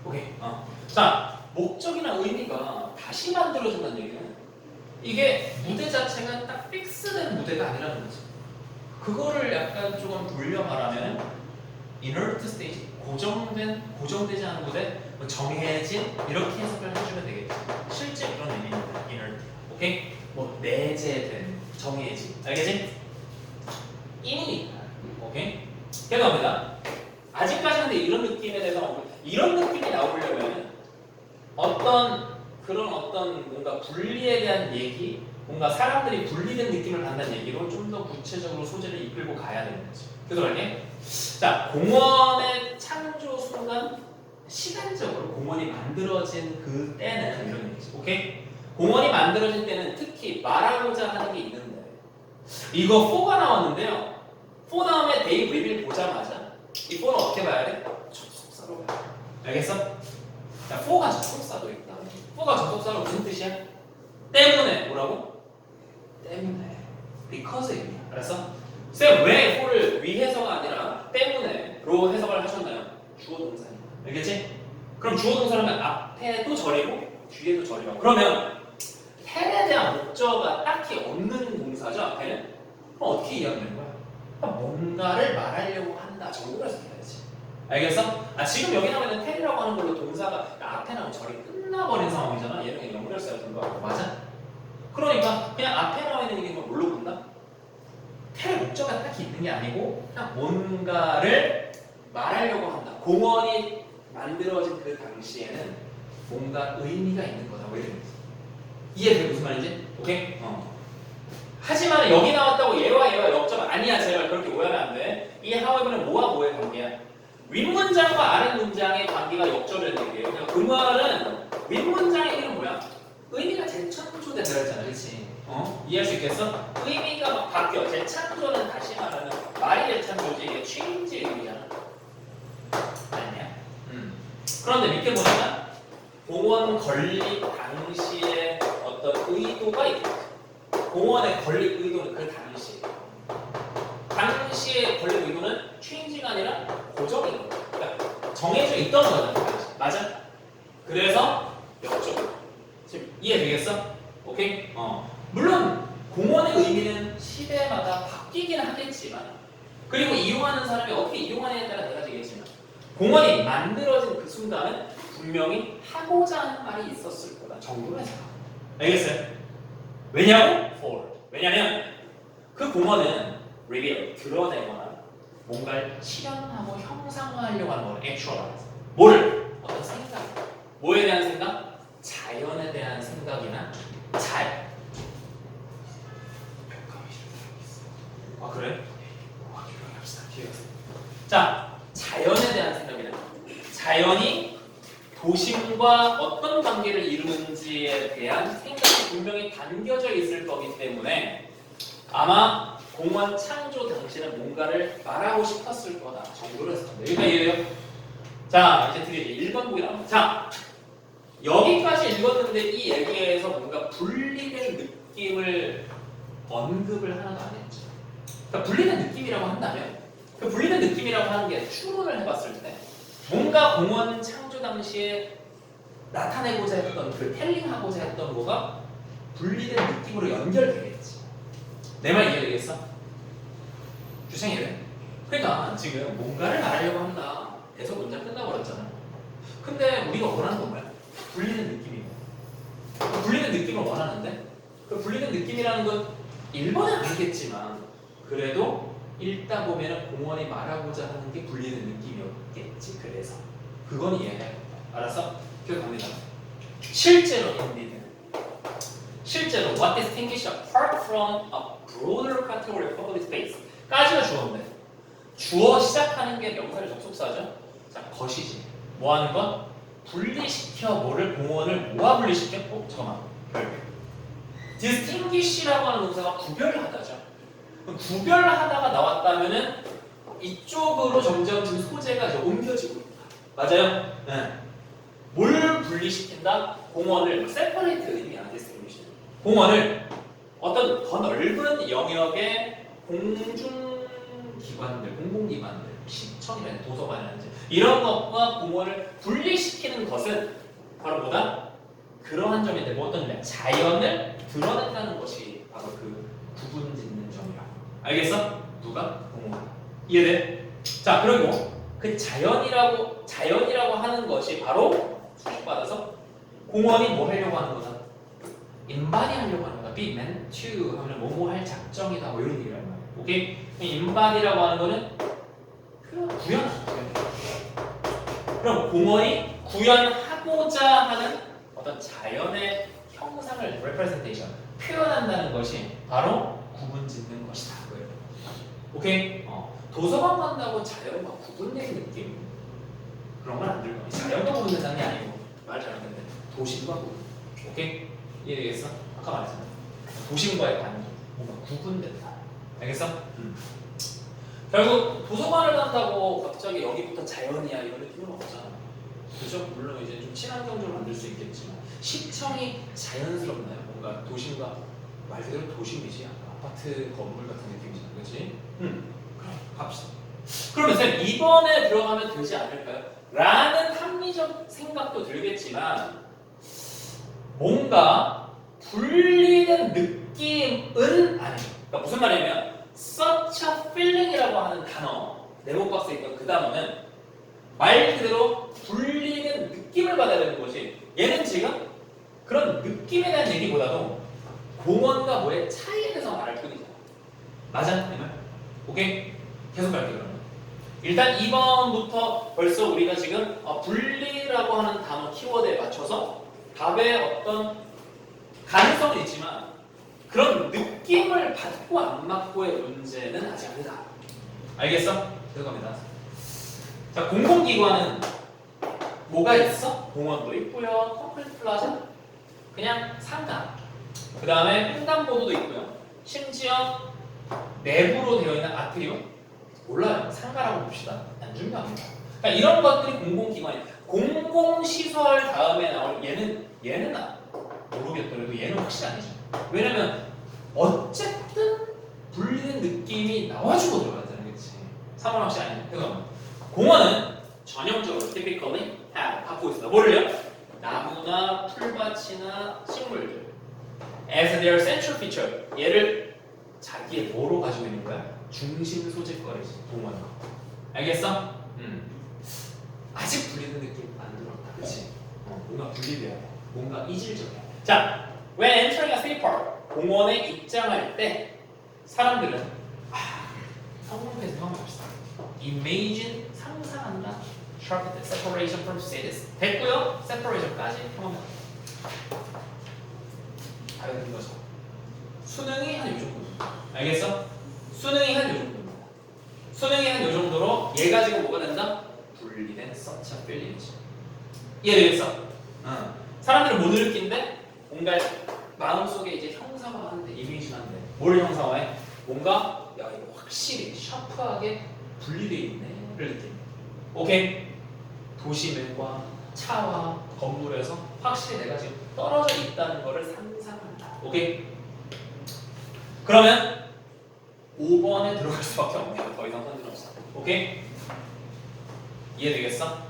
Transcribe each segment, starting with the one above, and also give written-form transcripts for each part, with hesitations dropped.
오케이. 자, 목적이나 의미가 다시 만들어진다는 얘기는 이게 무대 자체가 딱 픽스된 무대가 아니라는 거지. 그거를 약간 조금 돌려 말하면 inert stage, 고정되지 않은 무대, 뭐 정해진 이렇게 해석을 해주면 되겠지. 실제 그런 의미입니다. inert. 오케이? 뭐 내재된, 정해진. 알겠지? 이니까. 오케이? 계속합니다. 아직까지 근데 이런 느낌에 대해서 이런 느낌이 나오려면 어떤 뭔가 분리에 대한 얘기, 뭔가 사람들이 분리된 느낌을 받는 얘기로 좀 더 구체적으로 소재를 이끌고 가야 되는 거지. 그래서 말이야. 자, 공원의 창조 순간 시간적으로 공원이 만들어진 그 때는 이런 얘기지. 오케이? 공원이 만들어진 때는 특히 말하고자 하는 게 있는데 이거 4가 나왔는데요. 4 다음에 데이브 리빌 보자마자 이 4는 어떻게 봐야 돼? 접속사로 봐야 돼. 알겠어? 자, 4가 접속사도 있다. 4가 접속사로 무슨 뜻이야? 때문에 뭐라고? 때문에 because입니다. 알았어? 쌤, 왜 4를 위해서가 아니라 때문에로 해석을 하셨나요? 주어 동사입니다. 알겠지? 그럼 주어 동사라면 앞에도 절이고 뒤에도 절이라고. 그러면 텔에 대한 목적어가 딱히 없는 동사죠, 앞에는? 그럼 어떻게 이해하면 되는 거야? 그러니까 뭔가를 말하려고 한다 정도로 해석해야지. 알겠어? 지금 여기 나오는 텔이라고 하는 걸로 동사가 앞에 나온 절이 끝나버린 상황이잖아. 얘는 그냥 연결사가 된 거고, 맞아? 그러니까 그냥 앞에 나와 있는 얘기는 뭘로 본다? 텔의 목적어가 딱히 있는 게 아니고 그냥 뭔가를 말하려고 한다. 공원이 만들어진 그 당시에는 뭔가 의미가 있는 거다. 왜 이러는 거지? 이해돼? 무슨 말인지? 오케이? 하지만 여기 나왔다고 얘와 역점 아니야. 제발 그렇게 오해하면 안 돼. 이 however는 뭐와 뭐의 관계야? 윗문장과 아랫문장의 관계가 역점이라는 얘기예요. 그냥 그 말은 윗문장의 의미는 뭐야? 의미가 재창조돼 들어있잖아. 그렇지? 이해할 수 있겠어? 의미가 막 바뀌어. 재창조는 다시 말하는 말이 재창조지. 이게 취임지 의미잖아. 아니야? 그런데 밑에 보면 공원 건립 당시에 어떤 의도가 있겠지. 공원의 건립 의도는 그 당시의 건립 의도는 취임지가 아니라 고정인 거야. 그러니까 정해져 있던 거잖아. 맞아? 그래서 역적. 지금 이해되겠어? 오케이? 물론 공원의 의미는 시대마다 바뀌긴 하겠지만, 그리고 이용하는 사람이 어떻게 이용하느냐에 따라 달라지겠지만, 공원이 만들어진 그 순간은 분명히 하고자 하는 말이 있었을 거다 정도로 해서. 알겠어요? 왜냐고? For. 왜냐면 그 공원은 reveal, 드러내거나 뭔가를 실현하고 형상화하려고 하는 거를 actualize. 뭐를? 어떤 생각. 뭐에 대한 생각? 자연에 대한 생각이나 그래? 자, 자연에 대한 생각이나 자연이 도심과 어떤 관계를 이루는지에 대한 생각이 분명히 담겨져 있을 거기 때문에 아마 공원 창조 당시에는 뭔가를 말하고 싶었을 거다 정도로 했습니다. 여기까지 이해돼요? 자, 이제 드디어 1번 보기 나옵니다. 자, 여기까지 읽었는데 이 얘기에서 뭔가 분리된 느낌을 언급을 하나도 안 했죠. 그러니까 분리된 느낌이라고 한다면 그 분리된 느낌이라고 하는 게 추론을 해봤을 때 뭔가 공원 창조 당시에 나타내고자 했던 그 텔링하고자 했던 거가 분리된 느낌으로 연결되겠지. 내 말 이해되겠어? 주생 이래. 그러니까 지금 뭔가를 말하려고 한다 해서 문장 끝나버렸잖아. 근데 우리가 원하는 건 뭐야? 분리된 느낌이고. 그 분리된 느낌을 원하는데 그 분리된 느낌이라는 건 1번은 아니겠지만 그래도 읽다 보면 공원이 말하고자 하는 게 분리된 느낌이었겠지. 그래서 그건 이해해야 된다. 알았어? 기억합니다. 실제로 what distinguishes a park from a broader category of public space 까지가 주어인데 주어 시작하는 게 명사를 접속사죠. 자, 것이지. 뭐 하는 건? 분리시켜 뭐를 공원을 뭐와 분리시켜? 잠깐만. distinguish라고 하는 동사가 구별하다죠. 구별하다가 나왔다면은 이쪽으로 점점 지금 소재가 이제 옮겨지고 있다. 맞아요? 네. 뭘 분리시킨다? 공원을 separate 의미야, distinguish. 공원을 어떤 더 넓은 영역의 공중기관들, 공공기관들, 시청이라든지 도서관이라든지 이런 것과 공원을 분리시키는 것은 바로 뭐다? 그러한 점인데 뭐 어떤 점이야? 자연을 드러낸다는 것이 바로 그 구분 짓는 점이라고. 알겠어? 누가? 공무원. 이해돼? 자, 그리고 그 자연이라고 하는 것이 바로 수식받아서 공원이 뭐 하려고 하는 거다? 인바디 하려고 하는 거다. be meant to 하면 뭐뭐 할 작정이다. 뭐 이런 얘기란 말이야. 오케이? 인바디라고 하는 거는 구현하는 거야. 그럼 공원이 구현하고자 하는 어떤 자연의 형상을 representation 표현한다는 것이 바로 구분 짓는 것이다. 그거예요. 오케이? 도서관 간다고 자연과 구분되는 느낌 그런 건 안 들 거야. 자연과 구분된다는 게 아니고 말 잘못했는데 도심과 구분. 오케이? 이해되겠어? 아까 말했잖아. 도심과의 관계 뭔가 구분된다. 알겠어? 결국 도서관을 간다고 갑자기 여기부터 자연이야 이런 느낌은 없잖아. 그죠? 물론 이제 좀 친환경적으로 만들 수 있겠지만 시청이 자연스럽나요? 뭔가 도심과 말 그대로 도심이지 아파트 건물 같은 느낌이잖아. 그렇지? 그럼 갑시다. 그러면 쌤 이번에 들어가면 되지 않을까요? 라는 합리적 생각도 들겠지만 뭔가 분리된 느낌은 아니에요. 그러니까 무슨 말이냐면 such a feeling이라고 하는 단어 네모 박스에 있던 그 단어는 말 그대로 분리된 느낌을 받아야 되는 것이 얘는 지금 그런 느낌에 대한 얘기보다도 공원과 뭐의 차이에 대해서 말할 뿐이잖아. 맞아? 내 말? 오케이? 계속 갈게 그러면. 일단 2번부터 벌써 우리가 지금 분리라고 하는 단어 키워드에 맞춰서 답의 어떤 가능성은 있지만 그런 느낌을 받고 안 받고의 문제는 아직 아니다. 알겠어? 계속 갑니다. 자, 공공기관은 뭐가 있어? 공원도 있고요. 콘크리트 플라자, 그냥 상가. 그 다음에 횡단보도도 있고요. 심지어 내부로 되어 있는 아트리움? 몰라요. 상가라고 봅시다. 안 중요합니다. 그러니까 이런 것들이 공공기관이에요. 공공시설 다음에 나올 얘는 모르겠더라도 얘는 확실히 아니죠. 왜냐면 어쨌든 분리된 느낌이 나와주고 들어가잖아요. 그치? 3번 확실히 아니에요. 그래서 공원은 전형적으로 typically 갖고 있습니다. 뭐를요? 나무나 풀밭이나 식물들. As their central feature. 얘를 자기의 뭐로 가지고 있는 거야? 중심 소재거리지. 공원은. 알겠어? 아직 분리된 느낌 안 들었다. 그치? 뭔가 분리돼야 돼. 뭔가 이질적이야. 자, when entering a city park. 공원에 입장할 때 사람들은 성공해서 경험합시다. Imagine 상상한다. Sharp separation from cities. 됐고요. separation까지 경험합니다. 다른 거죠. 수능이 한 요 정도. 알겠어? 수능이 한 요 정도입니다. 수능이 한 요 정도로 얘가 지금 뭐가 된다? 분리된 such a feeling이지. 이해되겠어? 사람들은 못 느낀데 뭔가 마음속에 이제 형상화하는데 이미지하는데 뭘 형상화해? 뭔가 야 이거 확실히 샤프하게 분리되어 있네를 느낀다. 오케이? 도심과 차와 건물에서 확실히 내가 지금 떨어져 있다는 거를 상상한다. 오케이? 그러면 5번에 들어갈 수밖에 없네요. 더 이상 선택 없어. 오케이? 이해되겠어?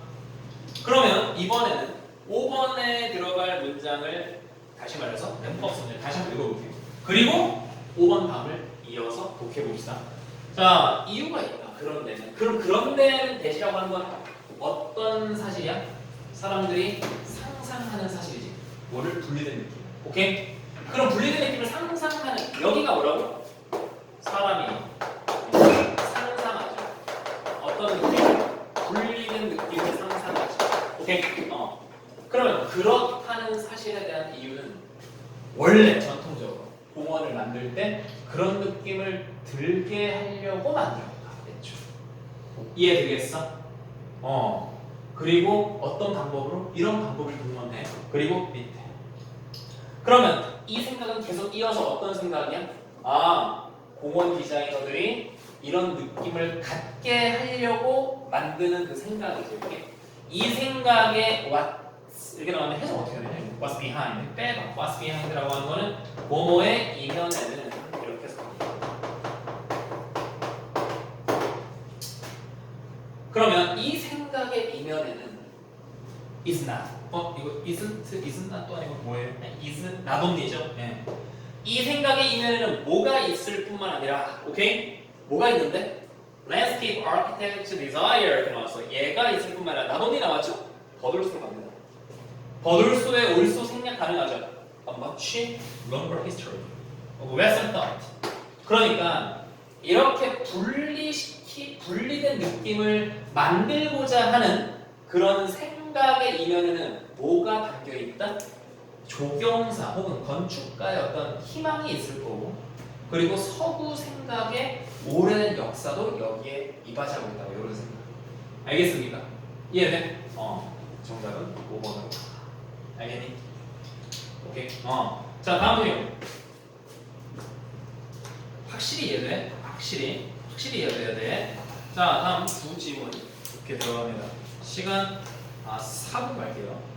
그러면 이번에는 5번에 들어갈 문장을 다시 말해서 램버스 문제 다시 한번 읽어볼게요. 그리고 5번 다음을 이어서 독해봅시다. 자, 이유가 있다. 그런 데는. 그럼 그런 데는 대시라고 하는 건 어떤 사실이야? 사람들이 상상하는 사실이지. 뭐를 분리된 느낌. 오케이? 그럼 분리된 느낌을 상상하는 여기가 뭐라고? 사람이 상상하죠. 어떤 느낌? 분리된 느낌을 상상하죠. 오케이? 그러면 그렇다는 사실에 대한 이유는 원래 전통적으로 공원을 만들 때 그런 느낌을 들게 하려고 만들었다. 됐죠? 이해되겠어? 그리고 어떤 방법으로? 이런 방법을 동원해. 그리고 밑에. 그러면 이 생각은 계속 이어서 어떤 생각이야? 공원 디자이너들이 이런 느낌을 갖게 하려고 만드는 그 생각이죠. 이 생각의 이렇게 나오면 해석 어떻게 되냐? What's behind? 빼봐. What's behind라고 하는 거는 뭐뭐의 이면에는 이렇게 해석합니다. 그러면 이 생각의 이면에는 is not. 이거 isn't not 또 아니고 뭐예요? is not only죠. 예. 이 생각의 이면에는 뭐가 있을 뿐만 아니라, 오케이? 뭐가 있는데? landscape architect desire 이렇게 나왔어. 얘가 있을 뿐만 아니라 not only 나왔죠? 버들소로 갑니다. 버들소의 올소 생략 가능하죠. A much longer history of Western thought. 그러니까 이렇게 분리된 느낌을 만들고자 하는 그런 생각의 이면에는 뭐가 담겨 있다? 조경사 혹은 건축가의 어떤 희망이 있을 거고, 그리고 서구 생각의 오랜 역사도 여기에 이바지하고 있다고, 이런 생각. 알겠습니까? 이해돼? 정답은 5번으로. 알겠니? 오케이. 자, 다음 질문. 확실히 이해돼? 확실히 이해돼야 돼. 자, 다음 두 질문 이렇게 들어갑니다. 시간 4분 갈게요.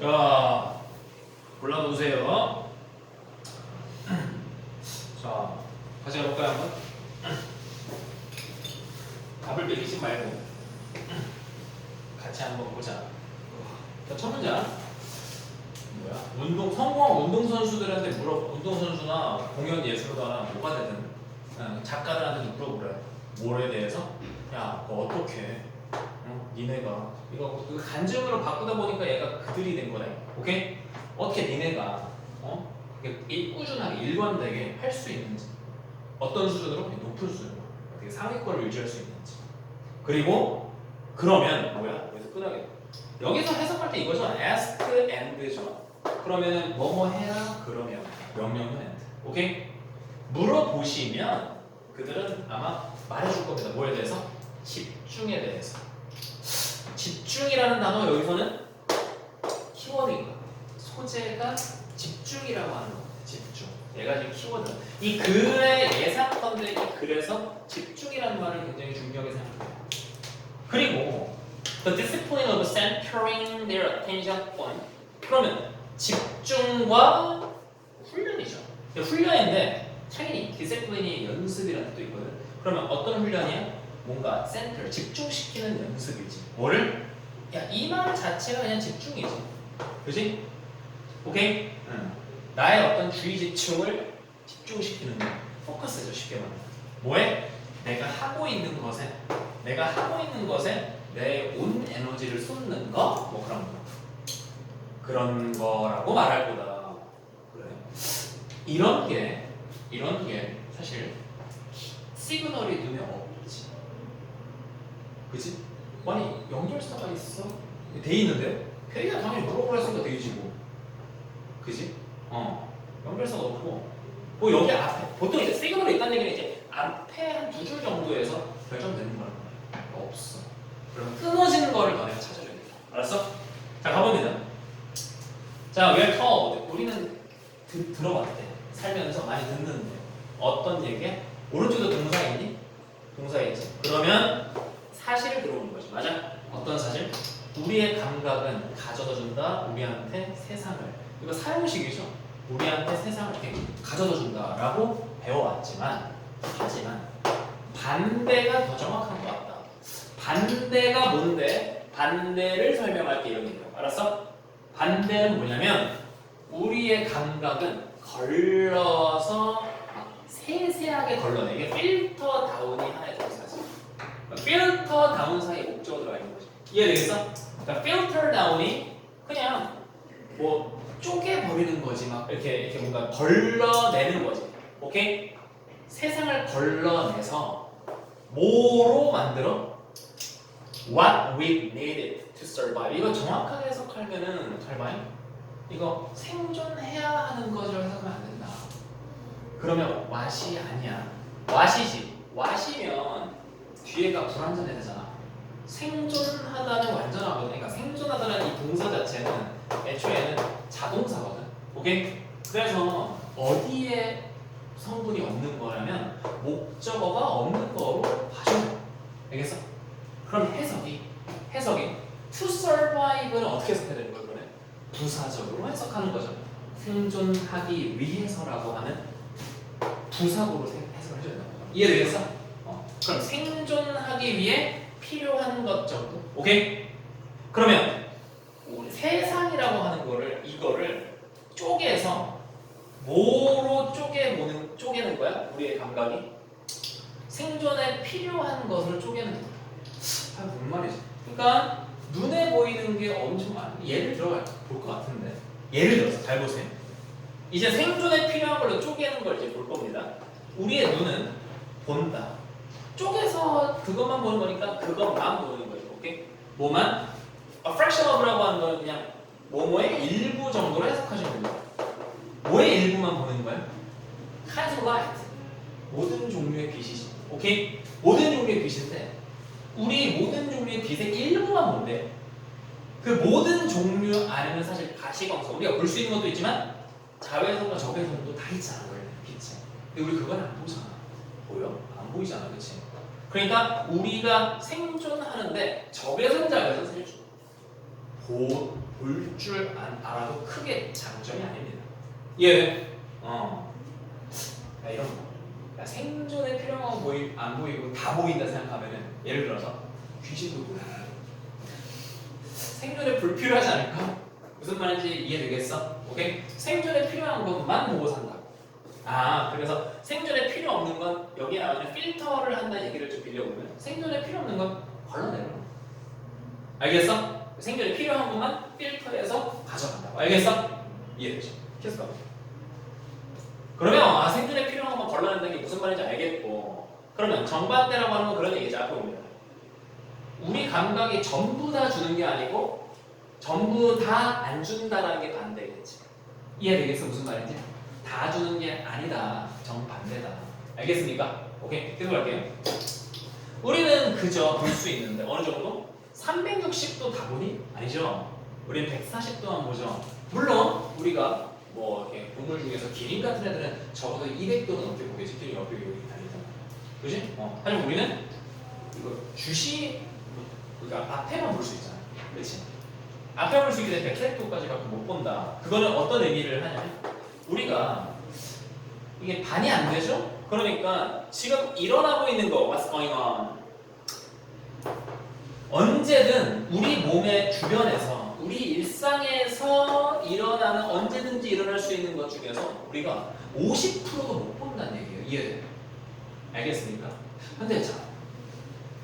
자, 골라놓으세요. 자, 가져가 볼까요 한번? 답을 매기지 말고 같이 한번 보자. 자, 첫 문장 뭐야? 성공한 운동선수들한테 운동선수나 공연 예술가나 뭐가 되든 작가들한테 물어보래. 뭐에 대해서? 야, 그거 어떻게? 니네가 이거 그 간증으로 바꾸다 보니까 얘가 그들이 된 거네. 오케이? 어떻게 니네가 그게 꾸준하게 일관되게 할 수 있는지, 어떤 수준으로? 높은 수준으로 어떻게 상위권을 유지할 수 있는지. 그리고 그러면 뭐야? 여기서 끝나게. 여기서 해석할 때 이거죠. ask and죠. 그러면은 뭐뭐 해라 그러면 명령은 and. 오케이? 물어보시면 그들은 아마 말해줄 겁니다. 뭐에 대해서? 집중에 대해서. 집중이라는 단어 여기서는 키워드인 거야. 소재가 집중이라고 하는 거야. 집중. 얘가 지금 키워드. 이 글의 예상컨대 이 글에서 집중이라는 말을 굉장히 중요하게 생각해요. 그리고 the discipline of centering their attention on. 그러면 집중과 훈련이죠. 훈련인데 당연히 디시플린이 연습이라는 뜻도 있거든. 그러면 어떤 훈련이야? 뭔가 센터, 집중시키는 연습이지. 뭐를? 야, 이 말 자체가 그냥 집중이지. 그지? 오케이? 나의 어떤 주의 집중을 집중시키는 거. 포커스죠, 쉽게 말하면. 뭐에? 내가 하고 있는 것에 내 온 에너지를 쏟는 거? 뭐 그런 거. 그런 거라고 말할 거다. 그래. 이런 게 사실 시그널이 눈에 없지. 그치? 아니 연결사가 있어? 돼 있는데? 걔가 당연히 물어보라 했으니까 되지고. 그치? 연결사가 없고 뭐 여기 앞에 보통 이제 시그널이 있다는 얘기는 이제 앞에 한 두 줄 정도에서 결정되는 거란 말이야. 없어. 그러면 끊어지는 거를 너네가 찾아줘야 돼. 알았어? 자, 가봅니다. 자, we're told. 우리는 들어봤대. 살면서 많이 듣는데 어떤 얘기야? 오른쪽도 동사 있니? 동사 있지. 그러면 사실을 들어오는 거지. 맞아? 어떤 사실? 우리의 감각은 가져다 준다. 우리한테 세상을. 이거 사용식이죠. 우리한테 세상을 이렇게 가져다 준다라고 배워왔지만 하지만 반대가 더 정확한 것 같다. 반대가 뭔데? 반대를 설명할 때 이런 얘기야. 알았어? 반대는 뭐냐면 우리의 감각은 걸러서 세세하게 걸러내. 이게 필터 다운이 하나의 동사지. 필터 다운 사이에 목적어 들어가 있는 거지. 이해되겠어? 그러니까 필터 다운이 그냥 뭐 쪼개버리는 거지. 막 이렇게 뭔가 걸러내는 거지. 오케이? 세상을 걸러내서 뭐로 만들어? What we needed to survive. 이거 정확하게 해석하면은 잘 봐요. 이거 생존해야 하는 것으로 해석하면 안 된다. 그러면 what이 아니야. what이지. what이면 뒤에가 불완전해야 되잖아. 생존하다는 완전하거든. 그러니까 생존하다는 이 동사 자체는 애초에는 자동사거든. 오케이? 그래서 어디에 성분이 없는 거라면 목적어가 없는 거로 봐줘. 알겠어? 그럼 해석이 to survive는 어떻게 해석해야 되는 거야? 그러면 부사적으로 해석하는 거죠. 생존하기 위해서라고 하는 부사구로 해석을 해줘야 된다. 이해되겠어? 그럼 생존하기 위해 필요한 것 정도. 오케이? 그러면 우리 세상이라고 하는 이거를 쪼개서 뭐로 쪼개는 거야? 우리의 감각이 생존에 필요한 것을 쪼개는 거야. 무슨 말이지? 그러니까 눈에 보이는 게 엄청 많아. 예를 들어 볼 것 같은데. 예를 들어서 잘 보세요. 이제 생존에 필요한 걸로 쪼개는 걸 이제 볼 겁니다. 우리의 눈은 본다. 쪼개서 그것만 보는 거니까 그것만 보는 거죠. 오케이? 뭐만? A fraction of라고 하는 건 그냥 뭐뭐의 일부 정도로 해석하시면 됩니다. 뭐의 일부만 보는 거예요? Kinds of light. 모든 종류의 빛이지. 오케이? 모든 종류의 빛인데 우리 모든 종류의 빛의 일부만 본대. 그 모든 종류 안에는 사실 가시광선 우리가 볼 수 있는 것도 있지만 자외선과 적외선도 다 있잖아. 원래 빛이. 근데 우리 그건 안 보잖아. 보여? 안 보이잖아. 그치? 그러니까 우리가 생존하는데 적외선 자외선 사실 볼 줄 알아도 크게 장점이 아닙니다. 예. 야, 이런 거. 야, 생존에 필요한 건 안 보이고 다 보인다 생각하면은 예를 들어서 귀신도 보여. 생존에 불필요하지 않을까? 무슨 말인지 이해되겠어? 오케이? 생존에 필요한 것만 보고 산다. 그래서 생존에 필요 없는 건 여기 나오는 필터를 한다는 얘기를 좀 빌려보면 생존에 필요 없는 건 걸러내려. 알겠어? 생존에 필요한 것만 필터해서 가져간다고. 알겠어? 이해되죠? 계속 가. 그러면 생존에 필요한 것만 걸러낸다는 게 무슨 말인지 알겠고, 그러면 정반대라고 하는 건 그런 얘기죠. 앞에 보면 우리 감각이 전부 다 주는 게 아니고 전부 다 안 준다라는 게 반대겠지. 이해되겠어? 무슨 말인지? 다 주는 게 아니다. 정반대다. 알겠습니까? 오케이. 계속 갈게요. 우리는 그저 볼 수 있는데 어느 정도? 360도 다 보니? 아니죠. 우리는 140도만 보죠. 물론 우리가 뭐 이렇게 동물 중에서 기린 같은 애들은 적어도 200도는 넘게 보겠지. 기린 옆에 여기 다니잖아. 그지? 하지만 우리는 이거 그러니까 앞에만 볼 수 있잖아. 그렇지? 앞에 볼 수 있게 되면 140도까지 갖고 못 본다. 그거는 어떤 의미를 하냐면 우리가 이게 반이 안 되죠? 그러니까 지금 일어나고 있는 거 What's going on? 언제든 우리 몸의 주변에서 우리 일상에서 일어나는 언제든지 일어날 수 있는 것 중에서 우리가 50%도 못 본다는 얘기예요. 이해돼요? 알겠습니까? 근데 자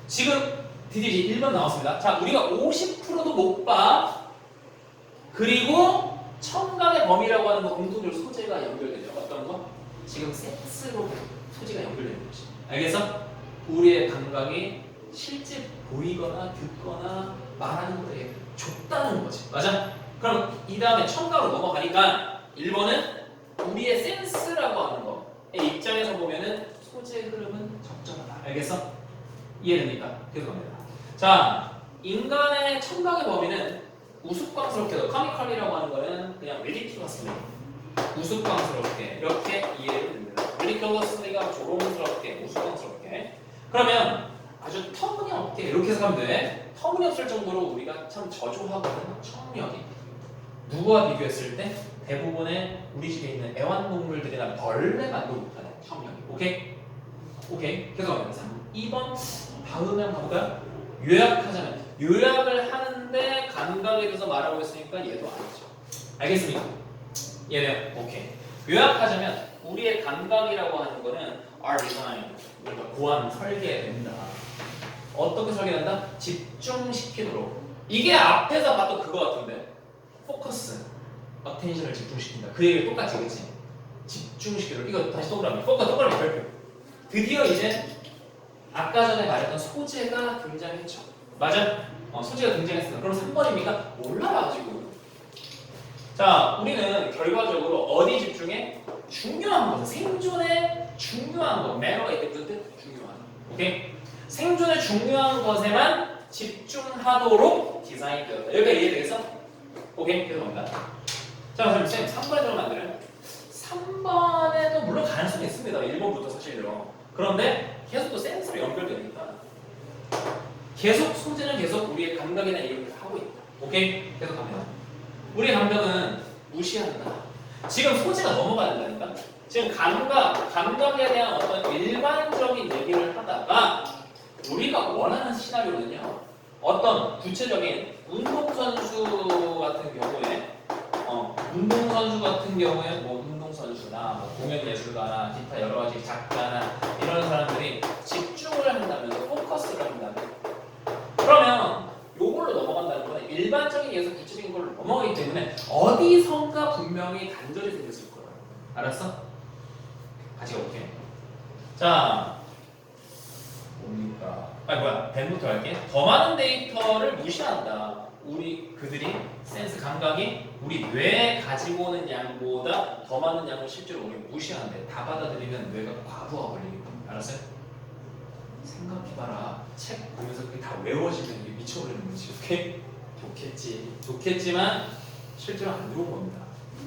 지금 드디어 이제 1번 나왔습니다. 자 우리가 50%도 못 봐. 그리고 청각의 범위라고 하는 거 공통적으로 소재가 연결되죠. 어떤 거? 지금 센스로 소재가 연결되는 거지. 알겠어? 우리의 감각이 실제 보이거나 듣거나 말하는 것에 좁다는 거지. 맞아? 그럼 이 다음에 청각으로 넘어가니까 1번은 우리의 센스라고 하는 거의 입장에서 보면은 소재의 흐름은 적절하다. 알겠어? 이해됩니까? 계속 갑니다. 자, 인간의 청각의 범위는 우스꽝스럽게도 커미컬리라고 하는 거는 그냥 ridiculously 우스꽝스럽게 이렇게 이해를 됩니다. ridiculously가 조롱스럽게 우스꽝스럽게. 그러면 아주 터무니없게 이렇게 해석하면 돼. 터무니없을 정도로 우리가 참 저조하거든. 청력이 누구와 비교했을 때 대부분의 우리 집에 있는 애완동물들이나 벌레만도 못하는 청력이. 오케이? 오케이. 계속합니다. 2번 다음에 가볼까요? 요약을 하는데 감각에 대해서 말하고 있으니까 얘도 아니죠. 알겠습니까? 얘네요. 오케이. 요약하자면 우리의 감각이라고 하는 거는 are designed, 우리가 고안 설계된다. 어떻게 설계된다? 집중시키도록. 이게 앞에서 봤던 그거 같은데 포커스, 어텐션을 집중시킨다. 그 얘기를 똑같이 그치? 집중시키도록. 이거 다시 동그라미. 동그라미 별표. 드디어 이제 아까 전에 말했던 소재가 등장했죠. 맞아? 소재가 등장했습니다. 그럼 3번입니까? 몰라가지고. 자, 우리는 결과적으로 어디 집중해? 중요한 것, 생존에 중요한 것, 매너가 있을 때 중요한 것. 오케이? 생존에 중요한 것에만 집중하도록 디자인되었다. 여기가 이해되겠어? 오케이? 계속 갑니다. 자, 그럼 쌤 3번에 들어가면 안 돼요? 3번에도 물론 가능성이 있습니다. 1번부터 사실요. 그런데 계속 또 센스로 연결되니까 계속 소재는 계속 우리의 감각에 대한 얘기를 하고 있다. 오케이? 계속 갑니다. 우리의 감각은 무시한다. 지금 소재가 넘어가야 된다니까. 지금 감각에 대한 어떤 일반적인 얘기를 하다가 우리가 원하는 시나리오는요. 어떤 구체적인 운동선수 같은 경우에 뭐 운동선수나 뭐 공연예술가나 기타 여러 가지 작가나 이런 사람들이 집중을 한다면 포커스를 한다면 그러면 요걸로 넘어간다는 건 일반적인 예술 구체적인 걸로 넘어가기 때문에 어디선가 분명히 단절이 생겼을 거예요. 알았어? 같이 가볼게. 자, 뭡니까? 뱀부터 할게. 더 많은 데이터를 무시한다. 그들이 센스 감각이 우리 뇌에 가지고 오는 양보다 더 많은 양을 실제로 우리 무시하는데 다 받아들이면 뇌가 과부하 걸리니까. 알았어요? 생각해봐라. 책 보면서 그게 다 외워지면 이게 미쳐버리는 거지. 오케이? 좋겠지만 실제로 안 좋은 겁니다.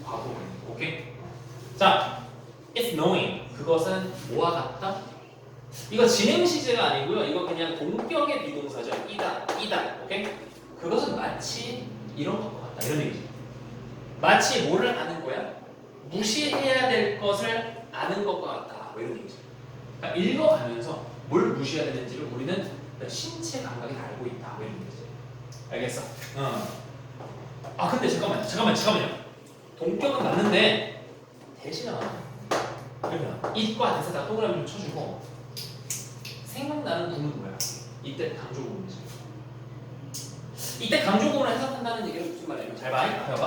과부하 걸리니까. 오케이? 자, it's knowing. 그것은 뭐와 같다? 이거 진행 시제가 아니고요. 이거 그냥 동격의 비동사죠. 이다. 오케이? 그것은 마치 이런 것 같다 이런 얘기죠. 마치 뭐를 아는 거야? 무시해야 될 것을 아는 것과 같다 뭐 이런 얘기죠. 그러니까 읽어가면서 뭘 무시해야 되는지를 우리는 신체 감각이 다 알고 있다 뭐 이런 얘기죠. 알겠어? 아 근데 잠깐만요. 동격은 맞는데 대신에 그러면 it과 대사다 동그라미 좀 쳐주고 생각나는 구문 뭐야? 이때 강조 구문이지. 이때 강조 구문을 해석한다는 얘기는 무슨 말이에요? 잘 봐. 앞에 봐봐.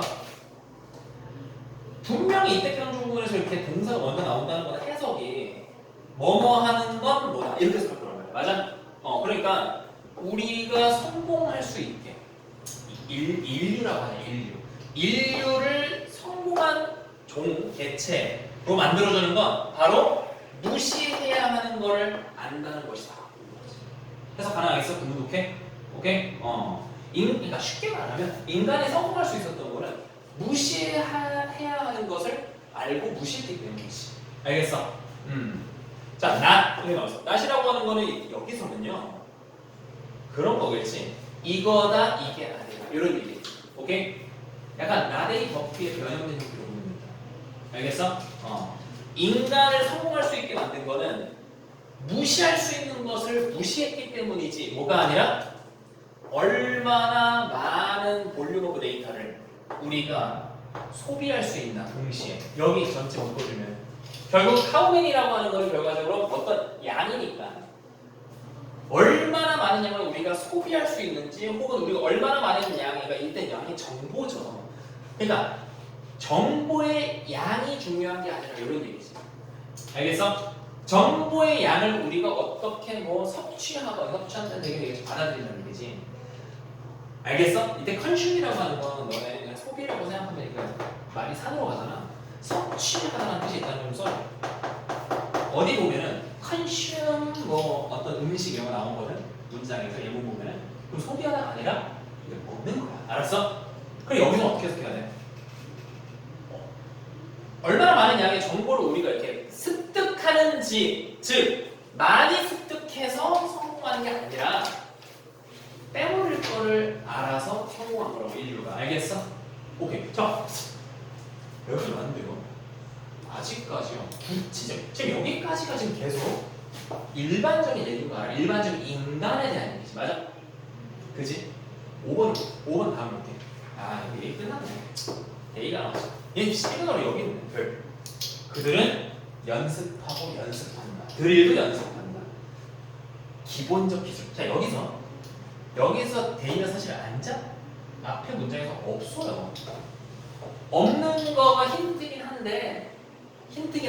분명히 이때 강조 구문에서 이렇게 동사가 먼저 나온다는 건 해석이 뭐뭐 하는 건 뭐다 이렇게 해석할 거란 말이야. 맞아? 그러니까 우리가 성공할 수 있게 인류라고 하냐 인류를 성공한 개체로 만들어주는 건 바로 무시해야 하는 거를 안다는 것이다. 해석 가능하겠어? 구문 오케이? 그러니까 쉽게 말하면 인간이 성공할 수 있었던 거는 무시해야 하는 것을 알고 무시했기 때문이지. 알겠어? 자, not 이렇게 나왔어. not이라고 하는 거는 여기서는요 그런 거겠지. 이거다 이게 아니다 이런 얘기. 오케이? 약간 not의 버프에 변형된 느낌으로 보입니다. 알겠어? 인간을 성공할 수 있게 만든 거는 무시할 수 있는 것을 무시했기 때문이지 뭐가 아니라 얼마나 많은 볼륨 오브 데이터를 우리가 소비할 수 있나 동시에 여기 전체 묶어주면 결국 how many라고 하는 거는 결과적으로 어떤 양이니까 얼마나 많은 양을 우리가 소비할 수 있는지 혹은 우리가 얼마나 많은 양이 그러니까 일단 양이 정보죠. 그러니까 정보의 양이 중요한 게 아니라 이런 얘기지. 알겠어? 정보의 양을 우리가 어떻게 섭취한다는 되게 받아들인다는 얘기지. 알겠어? 이때 컨슘이라고 하는 건 너네 그냥 소비라고 생각하면 말이 산으로 가잖아. 섭취하다는 뜻이 있다는 좀 써요. 어디 보면은 컨슘 뭐 어떤 음식 이런 거 나온 거는 문장에서 예문 보면은 그럼 소비하다가 아니라 이거 먹는 거야. 알았어? 그럼 여기서 어떻게 해석해야 돼? 얼마나 많은 양의 정보를 우리가 이렇게 습득하는지, 즉 많이 습득해서 성공하는 게 아니라 빼버릴 거를 알아서 성공한 거라고 인류가. 알겠어? 오케이. 자, 여기까지 왔는데요. 아직까지요. 구체적. 지금 여기까지가 지금 계속 일반적인 얘기가 아니라 일반적인 인간에 대한 얘기지. 맞아? 그지? 5번 다음 볼게. 이거 얘기 끝났네. 얘기가 나왔어. 얘 시그널이 여기 있네. 그들은 연습하고 연습한다. 드릴도 연습한다. 기본적 기술. 자, 여기서 데이가 사실 앉아? 앞에 문장에서 없어요. 없는 거가 힌트긴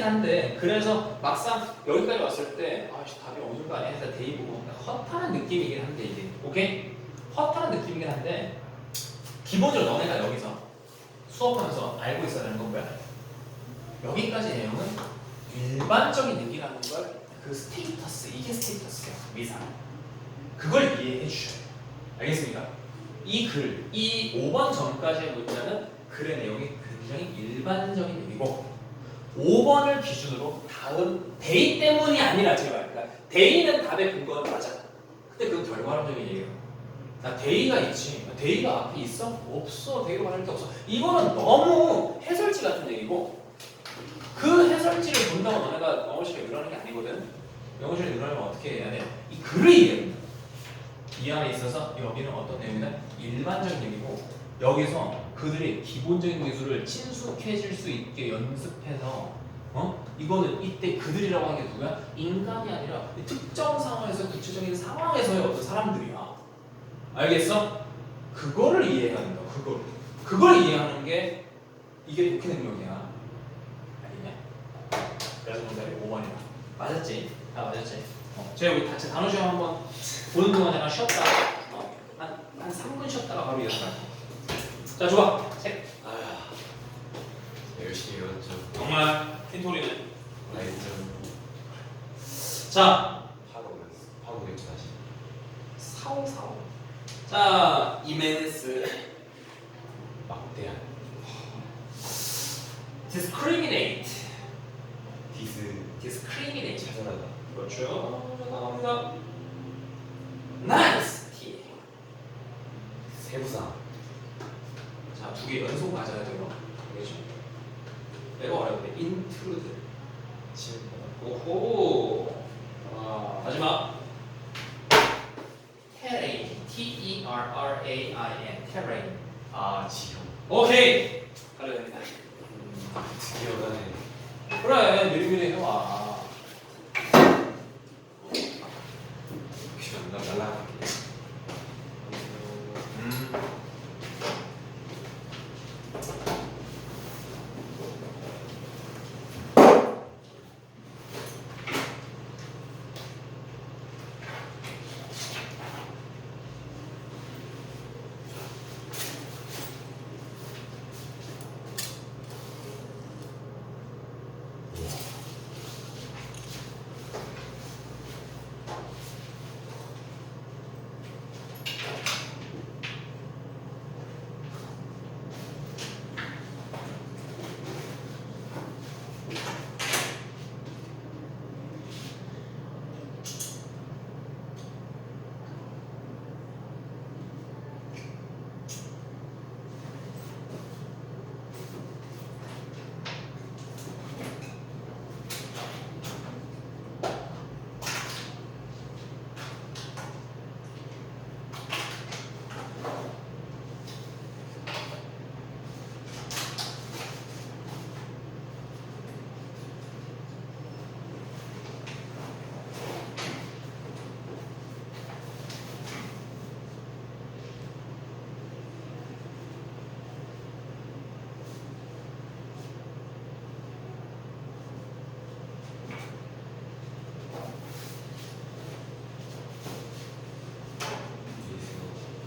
한데 그래서 막상 여기까지 왔을 때 답이 없는 거 아니야? 해서 데이 보고 허탈한 느낌이긴 한데 이게 오케이? 허탈한 느낌이긴 한데 기본적으로 너네가 여기서 수업하면서 알고 있어야 하는 건 뭐야? 여기까지 내용은 일반적인 얘기라는 걸 그 스테이터스, 이게 스테이터스야. 위상. 그걸 이해해 주셔야 돼요. 알겠습니까? 이 5번 전까지의 문장은 글의 내용이 굉장히 일반적인 얘기고 5번을 기준으로 다음 데이 때문이 아니라 제가 그러니까 데이는 답의 근거는 맞아. 근데 그건 결과론적인 얘기예요. 데이가 있지. 데이가 앞에 있어? 없어. 데이로 말할 게 없어. 이거는 너무 해설지 같은 얘기고 그 해설지를 본다고 너네가 영어실에 늘어나는 게 아니거든. 영어실에 늘어나면 어떻게 해야 돼? 이 글을 이해해야 된다. 이 안에 있어서 여기는 어떤 내용이냐? 일반적인 얘기고 여기서 그들이 기본적인 기술을 친숙해질 수 있게 연습해서 이거는 이때 그들이라고 하는 게 누구야? 인간이 아니라 특정 상황에서 구체적인 상황에서의 어떤 사람들이야. 알겠어? 그거를 이해해야 된다. 그걸 이해하는 게 이게 독해 능력이야. 아니냐? 그래서 정답이 5번이다. 맞았지? 다 맞았지? 제가 우리 같이 단어 시험 한번 보는 동안 잠깐 쉬었다가 한 3분 쉬었다가 바로 이어서 자, 좋아. 책. 열심히 외웠죠. 정말 틴토리는. 알죠. 자, 파고겠죠 다시. 사오. 자, 이멘스. 막대한. discriminate. discriminate. 자잘하다. 그렇죠. 나갑니다. nice. 세부상. 두 개 연속 맞아야 돼요. 알겠죠? 내가 어려운데 intrude. 오호. 마지막 terrain. T-E-R-R-A-I-N. terrain. 지형. 오케이. 가려 됩니다. 드디어 가네. 그래 미리미리 해와. 혹시 날라갈게.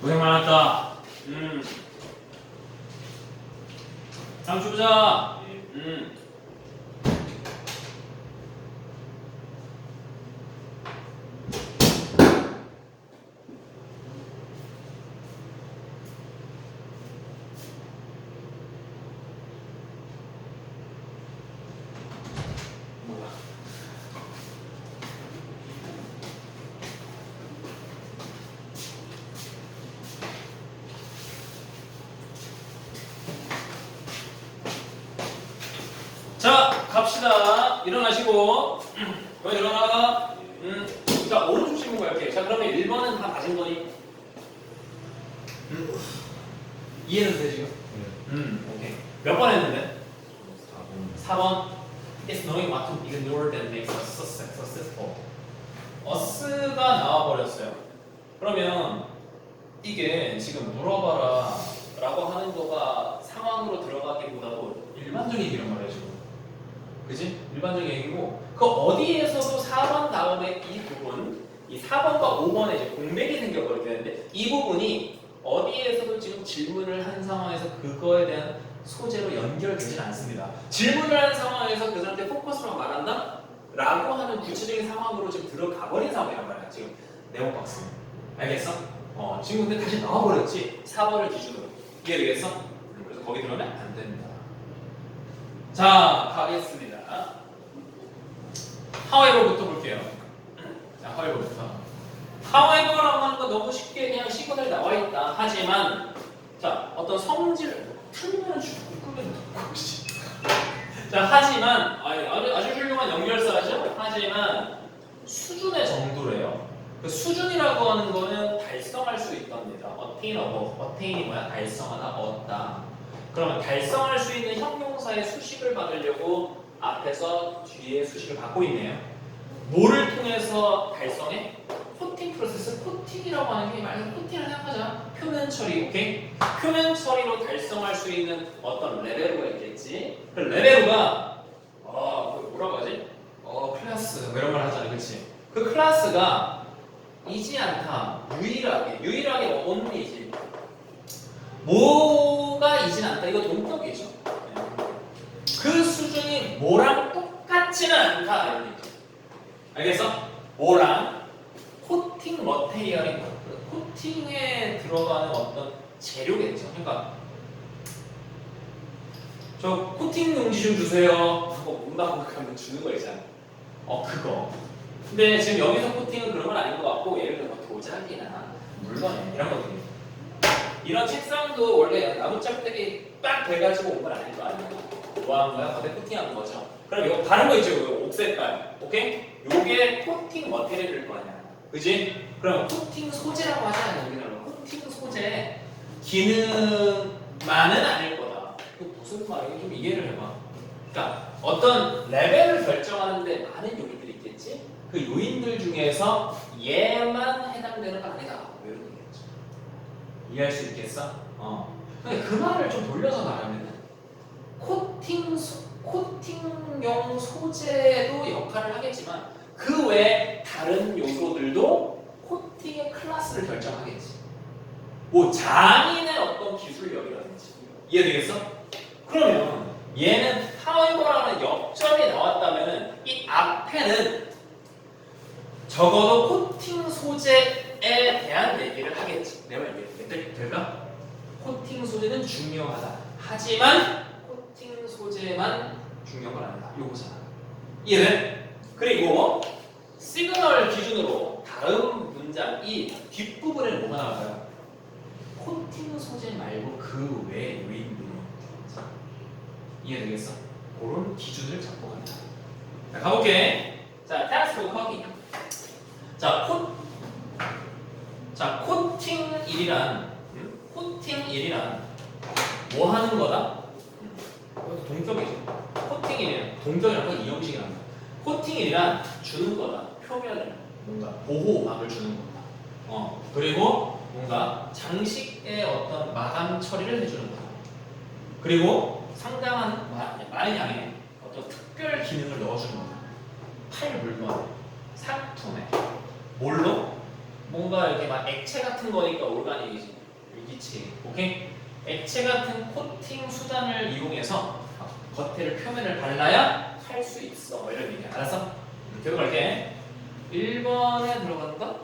고생 많았다. 다음 주 보자. 자, 갑시다. 일어나시고. 왜 일어나? 자, 오른쪽 신문 갈게. 자, 그러면 1번은 다 맞은 거니? 이해는 돼, 지금? 오케이. 몇 번 했는데? 4번. It's knowing what to ignore that makes us successful. us가 나와버렸어요. 그러면 이게 지금 물어봐라 라고 하는 거가 상황으로 들어가기보다도 일반적인 이런 말이에요, 지금. 그지? 일반적인 얘기고 그 어디에서도 4번 다음에 이 부분 이 4번과 5번에 이제 공백이 생겨버리게 되는데 이 부분이 어디에서도 지금 질문을 한 상황에서 그거에 대한 소재로 연결되지 않습니다. 질문을 한 상황에서 그 사람한테 포커스로 말한다? 라고 하는 구체적인 상황으로 지금 들어가 버린 상황이란 말이야. 지금 네모 박스. 알겠어? 지금 근데 다시 나와버렸지? 4번을 기준으로. 이해되겠어? 그래서 거기 들어가면 안 된다. 자, 가겠습니다. however부터 볼게요. 자, however부터. however라고 하는 거 너무 쉽게 그냥 시그널 나와 있다. 하지만, 자, 어떤 성질, 틀리면 죽고 끄면 죽고, 자, 하지만, 아주 훌륭한 연결사죠? 하지만, 수준의 정도래요. 그 수준이라고 하는 거는 달성할 수 있답니다. attain이 뭐야? 달성하다, 얻다. 그러면 달성할 수 있는 형용사의 수식을 받으려고 앞에서 뒤에 수식을 받고 있네요. 뭐를 통해서 달성해? 코팅 프로세스, 코팅이라고 하는 게 말해서 코팅을 생각하자. 표면 처리, 오케이? 표면 처리로 달성할 수 있는 어떤 레벨로가 있겠지. 그 레벨로가 뭐라고 하지? 클래스 뭐 이런 걸 하잖아, 그렇지? 그 클래스가 이지 않다, 유일하게 only지. 뭐가 이진 않다. 이거 동격이죠. 그 수준이 뭐랑 똑같지는 않다. 이런 얘기죠. 알겠어? 뭐랑 코팅 머테리얼인 것. 코팅에 들어가는 어떤 재료겠죠. 그러니까 저 코팅 용지 좀 주세요 하고 문방구 가면 주는 거 있잖아. 그거. 근데 지금 여기서 코팅은 그런 건 아닌 것 같고 예를 들어 도자기나 물건 이런 것들이 이런 책상도 원래 나무짝대기 딱 돼가지고 온 건 아닐 거 아니야. 뭐 하는 거야? 겉에 코팅하는 거죠. 그럼 이거 다른 거 있죠? 이거 옥색깔. 오케이? 요게 코팅 머티리얼일 거 아니야. 그지? 그럼 코팅 소재라고 하지 않아? 우리는 코팅 소재 기능만은 아닐 거다. 이거 무슨 말이야? 좀 이해를 해봐. 그러니까 어떤 레벨을 결정하는데 많은 요인들이 있겠지? 그 요인들 중에서 얘만 해당되는 건 아니다. 뭐 이런 얘기겠죠. 이해할 수 있겠어? 근데 그 말을 좀 돌려서 말하면은 코팅용 소재도 역할을 하겠지만 그 외에 다른 요소들도 코팅의 클래스를 결정하겠지. 뭐 장인의 어떤 기술력이라든지 이해되겠어? 그러면 얘는 하이버라는 역점이 나왔다면은 이 앞에는 적어도 코팅 소재에 대한 얘기를 하겠지. 내 말 이해가 될까? 코팅 소재는 중요하다. 하지만 코팅 소재만 중요한 건 아니다. 요거잖아. 이해돼? 그리고 시그널 기준으로 다음 문장 이 뒷부분에는 뭐가 나올까요? 코팅 소재 말고 그 외의 요인들이 이해되겠어? 그런 기준을 잡고 간다. 자, 가볼게. 자, task copy. 코팅일이란 뭐 하는 거다? 이것도 동격이지. 코팅일이란 동격이란 건 이형식이란다. 코팅일이란 주는 거다. 표면을 뭔가 보호막을 주는 거다. 그리고 뭔가 장식의 어떤 마감 처리를 해주는 거다. 그리고 상당한 많은 양의 어떤 특별 기능을 넣어주는 거다. 팔 물건, 상품에 뭘로? 뭔가 이렇게 막 액체 같은 거니까 올가닉이지. 유기체. 오케이? 액체 같은 코팅 수단을 이용해서 겉에를 표면을 발라야 할 수 있어. 이런 얘기야. 알았어? 계속 갈게. 1번에 들어가는 거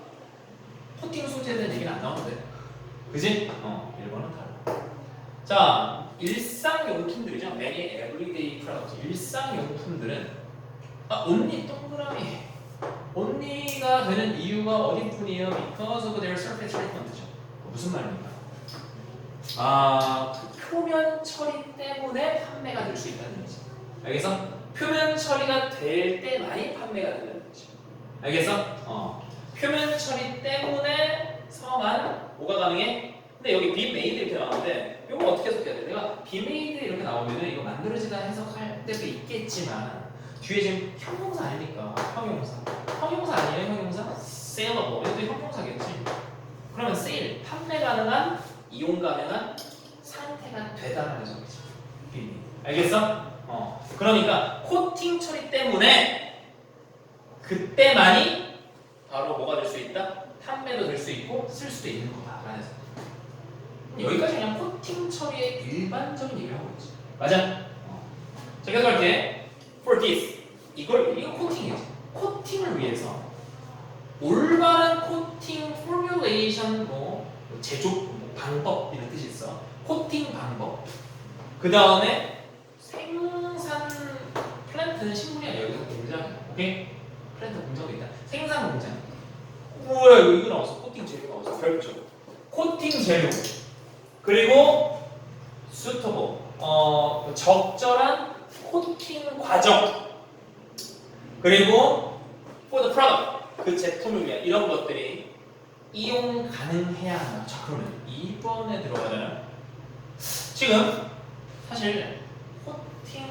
코팅 소재에 대한 얘기는 안 나오는데. 그지? 1번은 달라. 자, 일상용품들이죠. Many everyday products. 일상용품들은 only 동그라미. only가 되는 이유가 어디뿐이에요? Because of their surface treatment죠. 무슨 말입니까? 그 표면 처리 때문에 판매가 될 수 있다는 얘기죠. 알겠어? 표면 처리가 될 때만이 판매가 된다는 얘기죠. 알겠어? 표면 처리 때문에서만 뭐가 가능해? 근데 여기 be made 이렇게 나오는데 이거 어떻게 해석해야 돼? 내가 be made 이렇게 나오면은 이거 만들어지다 해석할 때도 있겠지만 뒤에 지금 형용사 아닙니까? 형용사 아니에요? 형용사? saleable 이것도 형용사겠지. 그러면 sale 판매 가능한 이용 가능한 상태가 되다라는 소리지. 알겠어? 그러니까 코팅 처리 때문에 그때만이 바로 뭐가 될 수 있다? 판매도 될 수 있고 쓸 수도 있는 거다라는 소리. 여기까지 그냥 코팅 처리의 일반적인 얘기를 하고 있지. 맞아? 자, 계속 할게. For this. 이거 코팅이지. 코팅을 위해서 올바른 코팅 포뮬레이션 제조 방법 이런 뜻이 있어. 코팅 방법. 그 다음에 생산 플랜트는 식물이 아니라 여기서 공장이야. 오케이? 플랜트 공장도 있다. 생산 공장. 뭐야 이거 나왔어. 코팅 재료 나왔어. 별표. 코팅 재료. 그리고 suitable. 적절한 코팅 과정. 그리고 for the product. 그 제품을 위한 이런 것들이 이용 가능해야 한다. 자, 그러면 2번에 들어가잖아요. 지금 사실 코팅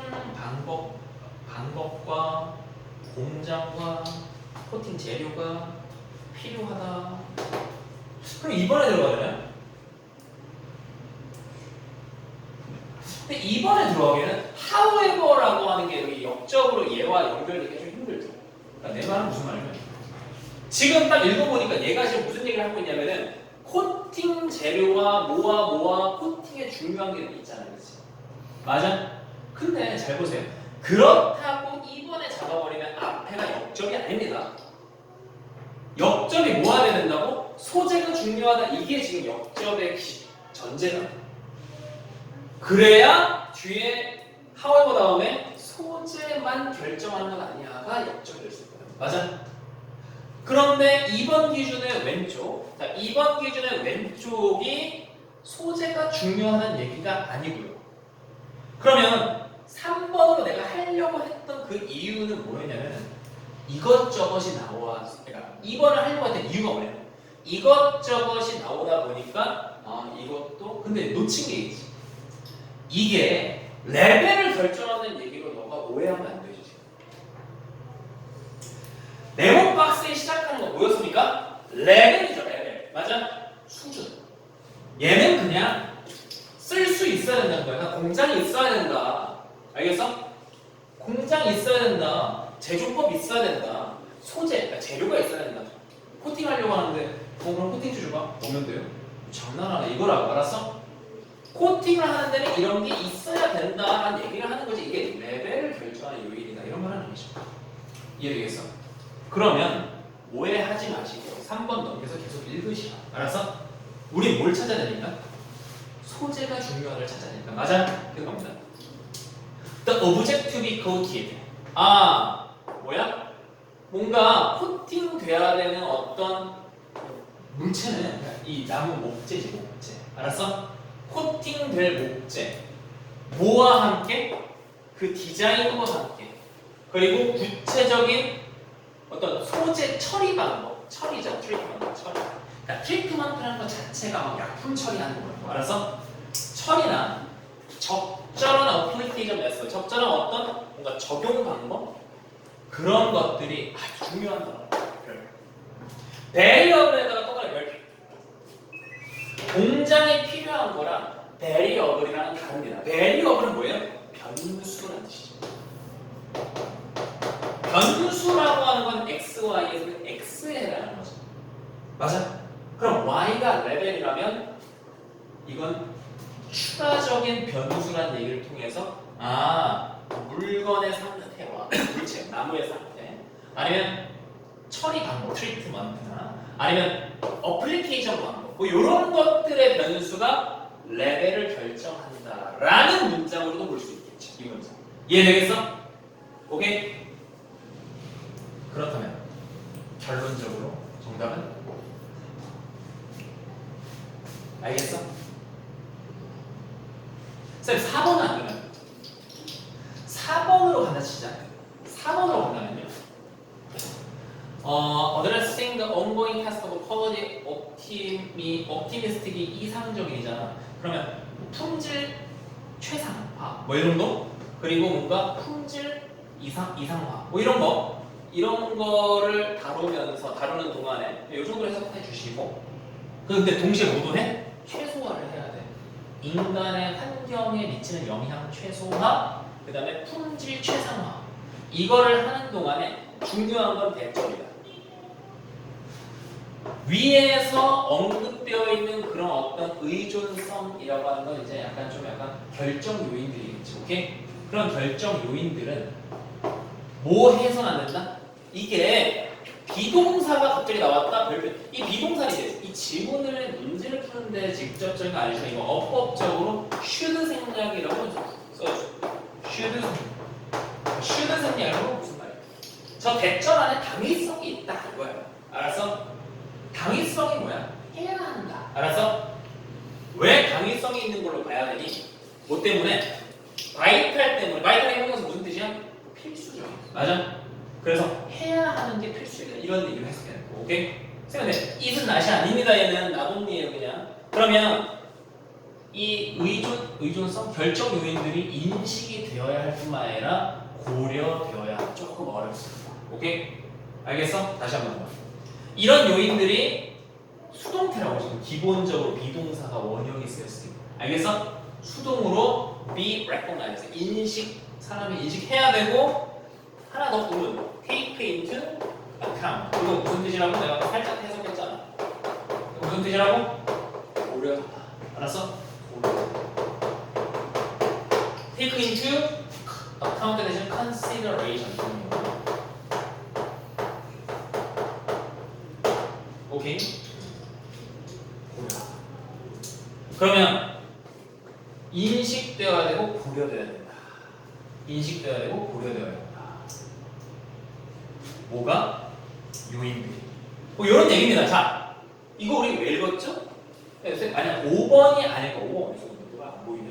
방법과 공장과 코팅 재료가 필요하다. 그럼 2번에 들어가잖아요. 근데 2번에 들어가기에는 however라고 하는 게 여기 역적으로 얘와 연결되기 좀 힘들죠. 그러니까 내 말은 무슨 말이냐면 지금 딱 읽어보니까 얘가 지금 무슨 얘기를 하고 있냐면은 코팅 재료와 뭐와 코팅에 중요한 게 있잖아요. 그치? 맞아? 근데 잘 보세요. 그렇다고 2번에 잡아버리면 앞에가 역점이 아닙니다. 역점이 뭐가 돼야 된다고? 소재가 중요하다. 이게 지금 역점의 전제다. 그래야 뒤에 however 다음에 소재만 결정하는 건 아니야가 역점이 될 수 있거든. 맞아? 그런데 2번 기준의 왼쪽, 자 2번 기준의 왼쪽이 소재가 중요하다는 얘기가 아니고요. 그러면 3번으로 내가 하려고 했던 그 이유는 뭐였냐면 이것저것이 나와. 그러니까 2번을 하려고 했던 이유가 뭐냐면 이것저것이 나오다 보니까 이것도 근데 놓친 게 있지. 이게 레벨을 결정하는 얘기로 너가 오해하면 안 되지. 네모 박스에 시작하는 거 뭐였습니까? 레벨이죠, 레벨. 맞아? 수준. 얘는 그냥 쓸 수 있어야 된다는 거야. 그러니까 공장이 있어야 된다. 알겠어? 공장이 있어야 된다. 제조법 있어야 된다. 소재, 그러니까 재료가 있어야 된다. 코팅하려고 하는데 그럼 코팅지 줘봐. 오면 돼요? 장난하네. 이거라고. 알았어? 코팅을 하는 데는 이런 게 있어야 된다라는 얘기를 하는 거지. 이게 레벨을 결정하는 요인이다. 이런 걸 하는 거죠. 이해되겠어? 그러면 오해하지 마시고 3번 넘겨서 계속 읽으시라. 알았어? 우리 뭘 찾아야 되니까? 소재가 중요한을 찾아야 되니까. 맞아? 그거 갑니다. The object to be coated. 뭐야? 뭔가 코팅돼야 되는 어떤 물체는 이 나무 목재지, 목재. 알았어? 코팅될 목재. 뭐와 함께? 그 디자인과 함께. 그리고 구체적인 어떤 소재 처리 방법. 처리죠, 트리트먼트, 처리. 그러니까 트리트먼트라는 것 자체가 막 약품 처리하는 거라고. 알았어? 처리나 적절한 어플리케이션 메서드, 적절한 어떤 뭔가 적용 방법 그런 것들이 아주 중요한 거라고. 베리어블에다가 똑같이 별표. 공장에 필요한 거랑 베리어블이랑 다릅니다. 베리어블은 뭐예요? 변수라는 뜻이죠. 변수라고 하는 건 x, y에서 x에 해당하는 거죠. 맞아? 그럼 y가 레벨이라면 이건 추가적인 변수라는 얘기를 통해서 물건의 상태와 물체, 나무의 상태 아니면 처리 방법, 트리트먼트나 아니면 어플리케이션 방법 뭐 이런 것들의 변수가 레벨을 결정한다라는 문장으로도 볼 수 있겠죠. 이 문장 이해되겠어? 오케이? 그렇다면 결론적으로 정답은 알겠어? 쌤 4번은 안 되나요? 4번으로 간다 치자. 4번으로 간다면요. Addressing the ongoing task of quality optimistic이 이상적인이잖아. 그러면 품질 최상화 뭐 이런 거 그리고 뭔가 품질 이상화 뭐 이런 거를 다루는 동안에 이 정도로 해석해 주시고 근데 동시에 뭐도 해? 최소화를 해야 돼. 인간의 환경에 미치는 영향 최소화 그 다음에 품질 최상화 이거를 하는 동안에 중요한 건 대점이다. 위에서 언급되어 있는 그런 어떤 의존성이라고 하는 건 이제 약간 결정 요인들이겠지. 오케이? 그런 결정 요인들은 뭐 해서는 안 된다? 이게 비동사가 갑자기 나왔다. 이 비동사는 이제 이 지문을 문제를 푸는데 직접적인 거 아니지만 이거 어법적으로 should 생략이라고 써줘. should 생략이라고 무슨 말이야? 저 대절 안에 당위성이 있다 이거야. 알았어? 당위성이 뭐야? 해야 한다. 알았어? 왜 당위성이 있는 걸로 봐야 되니? 뭐 때문에? 바이탈 때문에. 바이탈의 형용사 무슨 뜻이야? 필수죠. 맞아? 그래서 해야 하는 게 필수이다. 이런 얘기를 했어야 되고. 오케이? 선생님, it은 not이 아닙니다. 얘는 나동이에요 그냥. 그러면 이 의존성, 결정 요인들이 인식이 되어야 할 뿐만 아니라 고려되어야 조금 어렵습니다. 오케이? 알겠어? 다시 한번 더. 이런 요인들이 수동태라고 지금 기본적으로 비동사가 원형이 쓰였을 때 알겠어? 수동으로 be recognized 사람이 인식해야 되고 하나 더 보면 take into account 이거 무슨 뜻이라고 내가 살짝 해석했잖아. 무슨 뜻이라고? 고려하다. 알았어? take into account 대신 consideration 오케이? 고려하다. 그러면 인식되어야 되고 고려되어야 된다. 인식되어야 되고 고려되어야 된다. 뭐가? 요인들이. 이런 얘기입니다. 자, 이거 우리 왜 읽었죠? 아니 5번이 아닐까? 5번 어디서 누가 안 보이냐?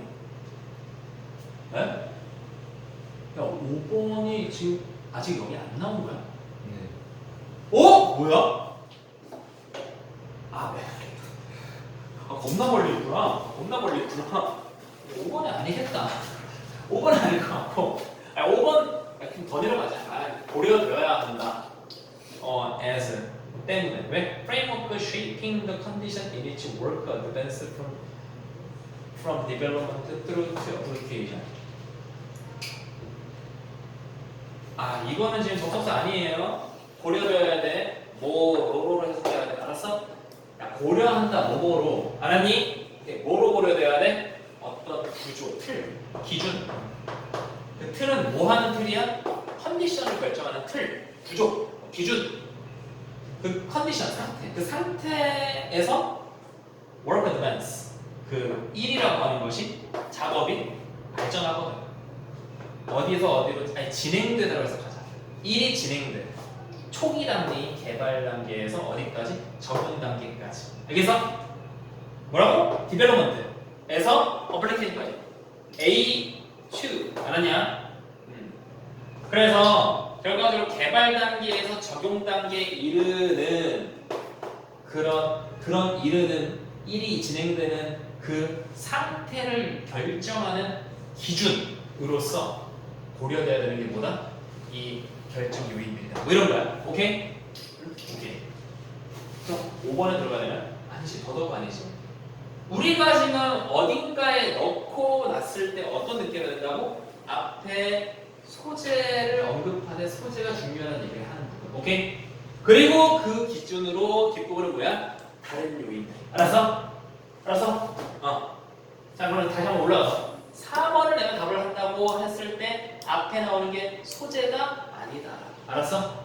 네? 야 5번이 지금 아직 여기 안 나온 거야? 네. 어? 뭐야? 네. 겁나 멀리 있구나. 겁나 멀리 있구나. 5번이 아니겠다. 5번은 아닐 것 같고. 5번 좀 더 내려가자. 고려되어야 한다. as 때문에 왜? framework shaping the condition in which work advance from development through to application. 이거는 지금 접속사 아니에요. 고려되어야 돼. 뭐로로 해석해야 돼. 알았어? 고려한다. 뭐로 알았니? 뭐로 고려되어야 돼? 어떤 구조, 틀, 기준. 그 틀은 뭐 하는 틀이야? 컨디션을 결정하는 틀, 구조, 기준. 그 컨디션 상태. 그 상태에서 work advance. 그 일이라고 하는 것이 작업이 발전하거든. 어디서 어디로 진행되다고 해석하자. 일이 진행돼. 초기 단계, 개발 단계에서 어디까지? 적용 단계까지. 여기서 뭐라고? 디벨롭먼트에서 어플리케이션까지. A2 알았냐? 그래서 결과적으로 개발 단계에서 적용 단계에 이르는 그런 이르는 일이 진행되는 그 상태를 결정하는 기준으로서 고려돼야 되는 게 뭐다? 이 결정 요인들이다. 뭐 이런 거야. 오케이? 오케이. 그럼 5번에 들어가면 아니지. 더더욱 아니지. 우리가 지금 어딘가에 넣고 놨을 때 어떤 느낌이 든다고? 앞에 소재를 언급하되 소재가 중요한 얘기를 하는 부분. 오케이? 그리고 그 기준으로 뒷부분은 뭐야? 다른 요인들. 알았어? 알았어? 자, 그럼 다시 한번 올라가서 4번을 내가 답을 한다고 했을 때 앞에 나오는 게 소재가 아니다. 알았어?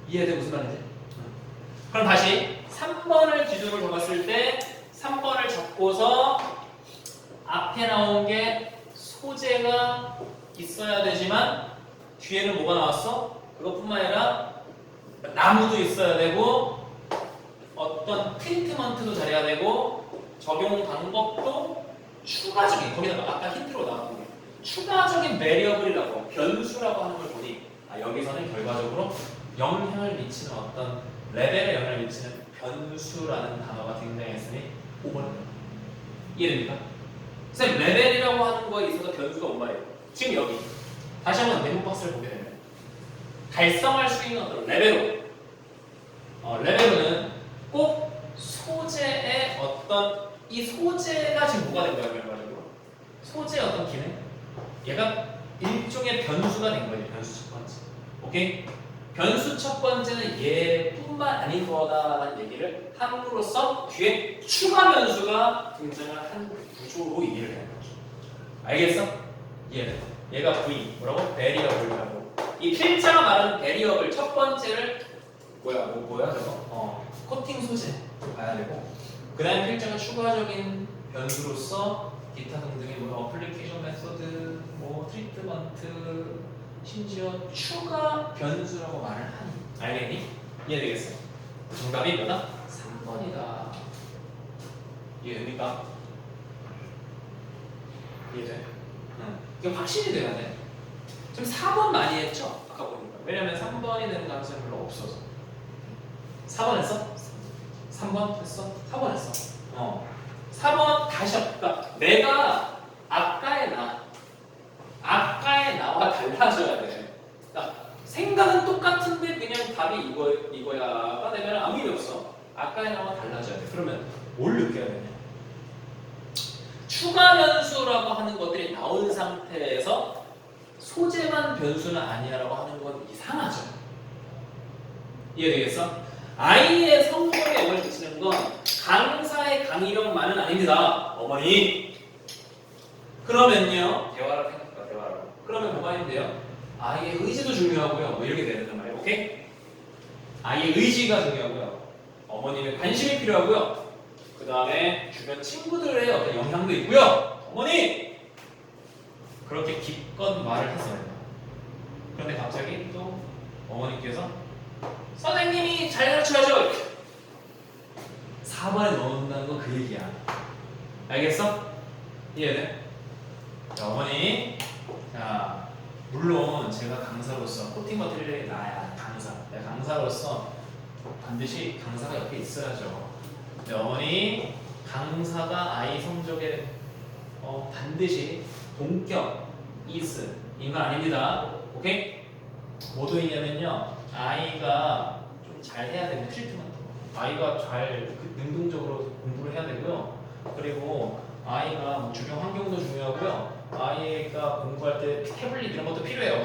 이해돼? 무슨 말인지? 그럼 다시 3번을 기준으로 잡았을 때 3번을 잡고서 앞에 나온 게 소재가 있어야 되지만 뒤에는 뭐가 나왔어? 그것뿐만 아니라 나무도 있어야 되고 어떤 트리트먼트도 잘해야 되고 적용 방법도 추가적인, 거기다가 아까 힌트로 나왔던 게 추가적인 베리어블이라고 변수라고 하는 걸 보니 여기서는 결과적으로 영향을 미치는 어떤 레벨에 영향을 미치는 변수라는 단어가 등장했으니 5번입니다. 이해됩니까? 선생님 레벨이라고 하는 거에 있어서 변수가 뭔 말이에요? 지금 여기 다시 한번 네모 박스를 보게 되면 달성할 수 있는 어떤 레벨로 레벨로는 꼭 소재의 어떤 이 소재가 지금 뭐가 된 거야? 결과적으로 소재의 어떤 기능? 얘가 일종의 변수가 된 거지. 변수 첫 번째. 오케이? 변수 첫 번째는 얘뿐만 아닌 거다라는 얘기를 함으로써 뒤에 추가 변수가 등장을 한 구조로 이해를 해야 거지. 알겠어? 이해돼. 얘가 V 뭐라고? 베리어블이라고. 이 필자가 말하는 베리어블 첫 번째를 뭐야 저거? 코팅 소재 봐야 되고 그 다음에 필자가 추가적인 변수로서 기타 등등의 뭐 어플리케이션 메소드, 뭐 트리트먼트, 심지어 추가 변수라고 말을 하니 알겠니? 이해되겠어? 정답이 뭐다? 3번이다. 이해됩니까? 이해돼? 응. 이게 확실히 돼야 돼. 지금 4번 많이 했죠? 아까 보니까. 왜냐면 3번이 되는 가능성이 별로 없어서. 4번 했어? 3번 했어? 4번 했어. 4번 다시 그러니까 내가 아까의 나와 달라져야 돼. 그러니까 생각은 똑같은데 그냥 답이 이거야가 되면 아무 의미 없어. 아까의 나와 달라져야 돼. 그러면 뭘 느껴야 되냐? 추가 변수라고 하는 것들이 나온 상태에서 소재만 변수는 아니야라고 하는 건 이상하죠. 이해되겠어? 아이의 성적에 영향을 미치는 건 강사의 강의력만은 아닙니다. 어머니. 그러면요. 대화를 생각해봐. 대화를. 그러면 뭐가 있는데요? 아이의 의지도 중요하고요. 뭐 이렇게 되는 말이에요. 오케이? 아이의 의지가 중요하고요. 어머님의 관심이 필요하고요. 그 다음에 주변 친구들의 어떤 영향도 있고요. 어머니! 그렇게 기껏 말을 했어요. 그런데 갑자기 또 어머니께서 선생님이 잘 가르쳐야죠. 4번에 넣는다는 건 그 얘기야. 알겠어? 이해돼? 자, 어머니. 자, 물론 제가 강사로서 코팅 머티리얼이 나야 강사. 내가 강사로서 반드시 강사가 옆에 있어야죠. 네, 어머니 강사가 아이 성적에 반드시 동격 이건 아닙니다. 오케이? 뭐 도있냐면요 아이가 좀 잘해야 되는 트리트먼트. 아이가 잘 능동적으로 공부를 해야 되고요. 그리고 아이가 뭐 주변 환경도 중요하고요. 아이가 공부할 때 태블릿 이런 것도 필요해요.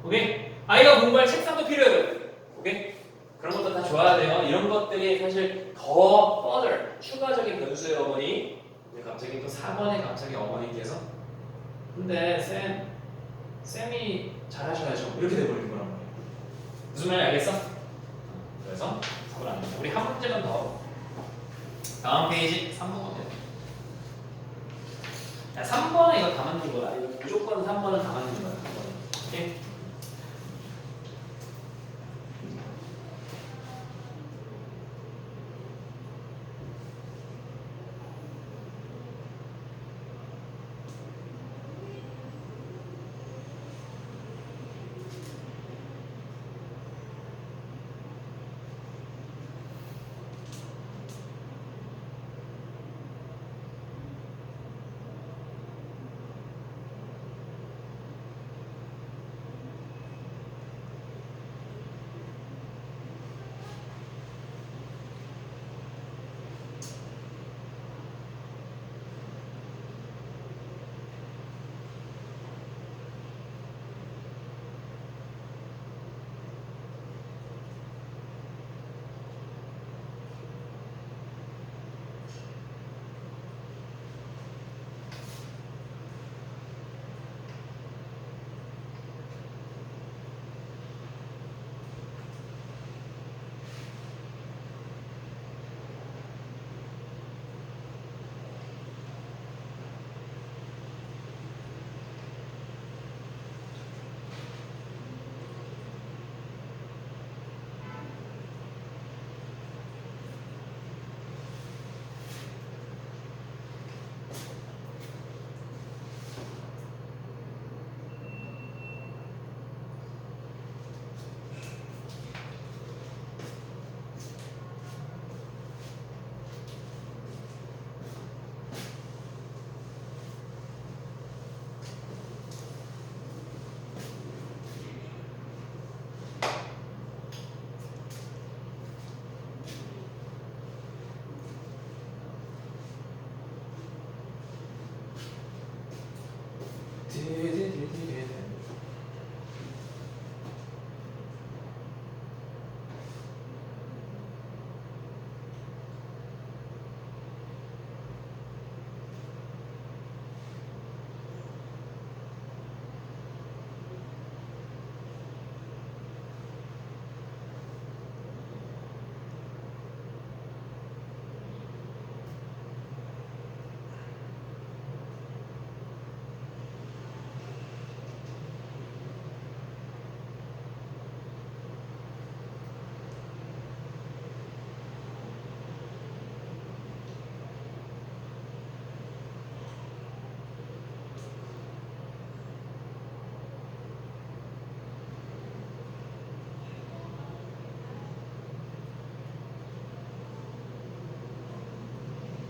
오케이? 아이가 공부할 책상도 필요해요. 오케이? 그런 것도 다 좋아야 돼요. 이런 것들이 사실 더 further 추가적인 변수예요, 어머니. 근데 갑자기 또 4번에 갑자기 어머니께서 근데 쌤이 잘하셔야죠. 이렇게 돼버리는 거란 말이에요. 무슨 말인지 알겠어? 그래서 4번 안 된다. 우리 한 문제만 더. 다음 페이지 3번 어때요? 3번에 이거 다 맞는 거야. 이거 무조건 3번은 다 맞는 거야. 3번은. 오케이?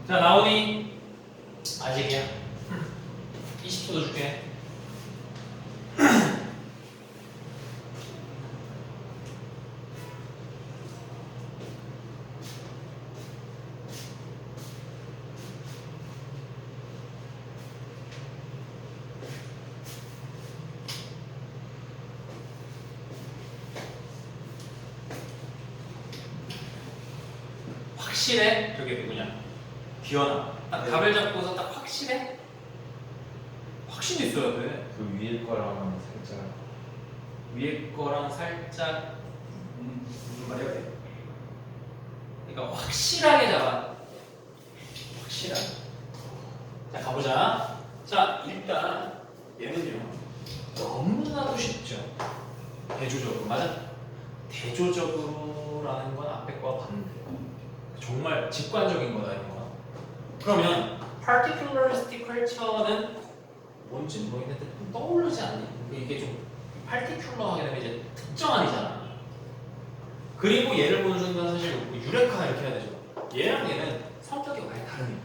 자, 나오니? 아직이야. 20초 더 줄게. 확실해? 저게 누구냐? 기현아. 딱 네. 답을 잡고서 딱 확실해? 확신이 있어야 돼. 그 위에 거랑 살짝 위에 거랑 살짝 무슨 말이야? 그러니까 확실하게 잡아. 확실하게. 자, 가보자. 자, 일단 얘는요 너무나도 쉽죠. 대조적으로. 맞아? 대조적으로라는 건 앞에 거와 반대예요. 정말 직관적인 거다 이런 거. 그러면 particularistic culture는 뭔지 모르겠는데 좀 떠오르지 않니? 이게 좀 particular 하게 되면 이제 특정한이잖아. 그리고 얘를 보는 순간 사실 유레카 이렇게 해야 되죠. 얘랑 얘는 성격이 많이 다릅니다.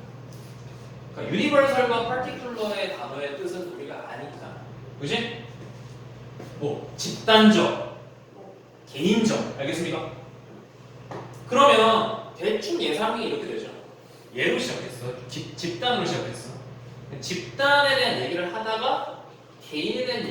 그러니까 유니버설과 particular의 단어의 뜻은 우리가 아니까, 그지? 뭐 집단적, 뭐 개인적, 알겠습니까? 그러면 대충 예상이 이렇게 되죠. 얘로 시작했어. 집단으로 시작했어. 집단에 대한 얘기를 하다가 개인에 대한 얘기